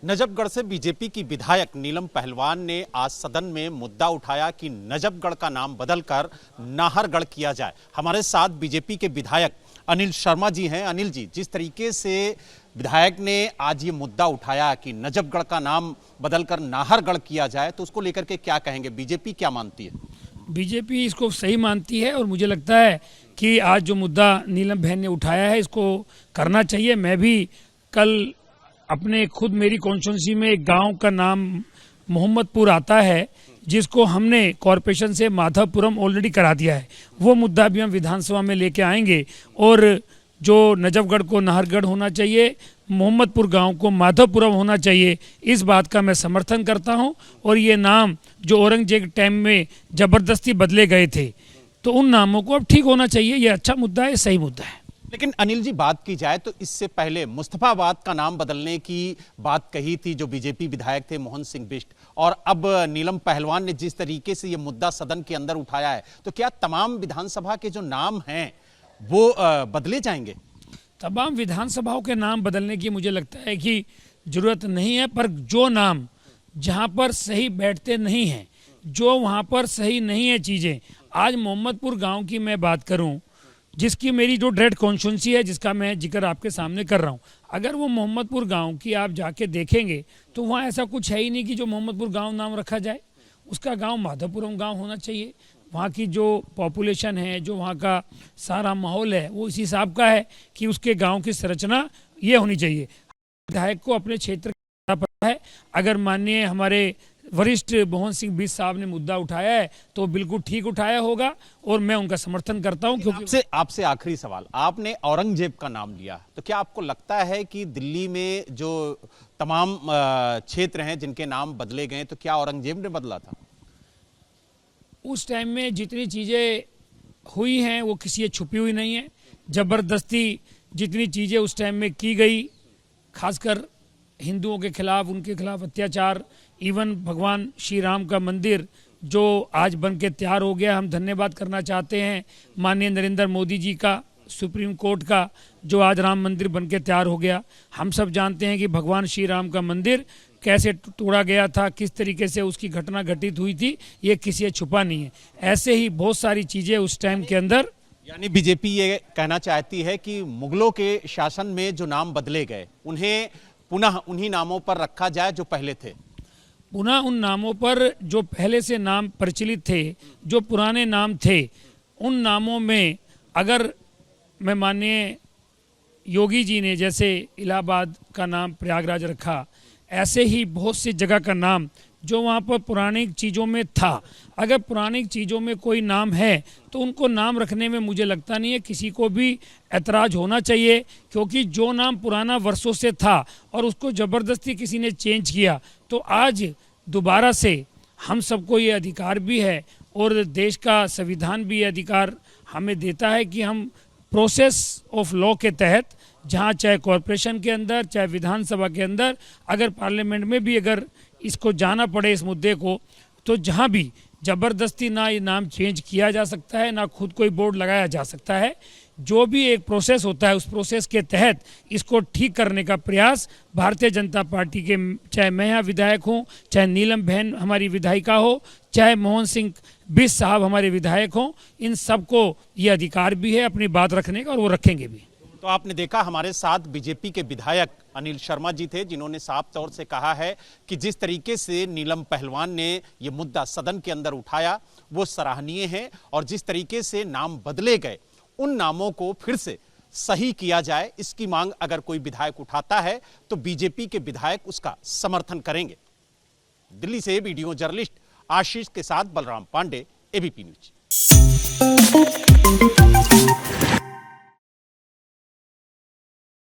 नजफगढ़ से बीजेपी की विधायक नीलम पहलवान ने आज सदन में मुद्दा उठाया कि नजफगढ़ का नाम बदलकर नाहरगढ़ किया जाए। हमारे साथ बीजेपी के विधायक अनिल शर्मा जी हैं। अनिल जी, जिस तरीके से विधायक ने आज ये मुद्दा उठाया कि नजफगढ़ का नाम बदलकर नाहरगढ़ किया जाए, तो उसको लेकर के क्या कहेंगे? बीजेपी क्या मानती है? बीजेपी इसको सही मानती है और मुझे लगता है कि आज जो मुद्दा नीलम बहन ने उठाया है इसको करना चाहिए। मैं भी कल अपने खुद मेरी कॉन्स्टिट्यूंसी में एक गांव का नाम मोहम्मदपुर आता है जिसको हमने कॉरपोरेशन से माधवपुरम ऑलरेडी करा दिया है। वो मुद्दा भी हम विधानसभा में लेके आएंगे और जो नजफगढ़ को नाहरगढ़ होना चाहिए, मोहम्मदपुर गांव को माधवपुरम होना चाहिए, इस बात का मैं समर्थन करता हूं। और ये नाम जो औरंगजेब टाइम में ज़बरदस्ती बदले गए थे तो उन नामों को अब ठीक होना चाहिए। ये अच्छा मुद्दा है, सही मुद्दा है। लेकिन अनिल जी, बात की जाए तो इससे पहले मुस्तफाबाद का नाम बदलने की बात कही थी जो बीजेपी विधायक थे मोहन सिंह बिष्ट, और अब नीलम पहलवान ने जिस तरीके से ये मुद्दा सदन के अंदर उठाया है, तो क्या तमाम विधानसभा के जो नाम हैं वो बदले जाएंगे? तमाम विधानसभाओं के नाम बदलने की मुझे लगता है कि जरूरत नहीं है, पर जो नाम जहां पर सही बैठते नहीं हैं, जो वहां पर सही नहीं है चीज़ें, आज मोहम्मदपुर गांव की मैं बात करूं जिसकी मेरी जो डायरेक्ट कॉन्स्टिट्यूंसी है, जिसका मैं जिक्र आपके सामने कर रहा हूं, अगर वो मोहम्मदपुर गांव की आप जाके देखेंगे तो वहाँ ऐसा कुछ है ही नहीं कि जो मोहम्मदपुर गांव नाम रखा जाए। उसका गांव माधवपुरम गांव होना चाहिए। वहाँ की जो पॉपुलेशन है, जो वहाँ का सारा माहौल है, वो इस हिसाब का है कि उसके गाँव की संरचना ये होनी चाहिए। विधायक को अपने क्षेत्र का पता है। अगर माननीय हमारे वरिष्ठ मोहन सिंह बिष्ट साहब ने मुद्दा उठाया है तो बिल्कुल ठीक उठाया होगा और मैं उनका समर्थन करता हूं। क्योंकि आपसे आखिरी सवाल, आपने औरंगजेब का नाम लिया, तो क्या आपको लगता है कि दिल्ली में जो तमाम क्षेत्र हैं जिनके नाम बदले गए, तो क्या औरंगजेब ने बदला था? उस टाइम में जितनी चीजें हुई हैं वो किसी से छुपी हुई नहीं है। जबरदस्ती जितनी चीजें उस टाइम में की गई, खासकर हिंदुओं के खिलाफ, उनके खिलाफ अत्याचार, इवन भगवान श्री राम का मंदिर जो आज बन के तैयार हो गया, हम धन्यवाद करना चाहते हैं माननीय नरेंद्र मोदी जी का, सुप्रीम कोर्ट का, जो आज राम मंदिर बन के तैयार हो गया। हम सब जानते हैं कि भगवान श्री राम का मंदिर कैसे तोड़ा गया था, किस तरीके से उसकी घटना घटित हुई थी, ये किसी से छुपा नहीं है। ऐसे ही बहुत सारी चीज़ें उस टाइम के अंदर, यानी बीजेपी ये कहना चाहती है कि मुगलों के शासन में जो नाम बदले गए उन्हें पुनः उन्हीं नामों पर रखा जाए जो पहले थे। पुनः उन नामों पर जो पहले से नाम प्रचलित थे, जो पुराने नाम थे, उन नामों में अगर मैं माननीय योगी जी ने जैसे इलाहाबाद का नाम प्रयागराज रखा, ऐसे ही बहुत सी जगह का नाम जो वहाँ पर पुरानी चीज़ों में था, अगर पुरानी चीज़ों में कोई नाम है तो उनको नाम रखने में मुझे लगता नहीं है किसी को भी ऐतराज़ होना चाहिए। क्योंकि जो नाम पुराना वर्षों से था और उसको ज़बरदस्ती किसी ने चेंज किया, तो आज दोबारा से हम सबको ये अधिकार भी है और देश का संविधान भी ये अधिकार हमें देता है कि हम प्रोसेस ऑफ लॉ के तहत, जहाँ चाहे कॉरपोरेशन के अंदर, चाहे विधानसभा के अंदर, अगर पार्लियामेंट में भी अगर इसको जाना पड़े इस मुद्दे को, तो जहाँ भी ज़बरदस्ती ना ये नाम चेंज किया जा सकता है, ना खुद कोई बोर्ड लगाया जा सकता है। जो भी एक प्रोसेस होता है उस प्रोसेस के तहत इसको ठीक करने का प्रयास भारतीय जनता पार्टी के, चाहे मैं यहाँ विधायक हूँ, चाहे नीलम बहन हमारी विधायिका हो, चाहे मोहन सिंह बिष्ट साहब हमारे विधायक हों, इन सबको ये अधिकार भी है अपनी बात रखने का और वो रखेंगे भी। तो आपने देखा, हमारे साथ बीजेपी के विधायक अनिल शर्मा जी थे जिन्होंने साफ तौर से कहा है कि जिस तरीके से नीलम पहलवान ने ये मुद्दा सदन के अंदर उठाया वो सराहनीय है, और जिस तरीके से नाम बदले गए उन नामों को फिर से सही किया जाए, इसकी मांग अगर कोई विधायक उठाता है तो बीजेपी के विधायक उसका समर्थन करेंगे। दिल्ली से वीडियो जर्नलिस्ट आशीष के साथ बलराम पांडे, एबीपी न्यूज।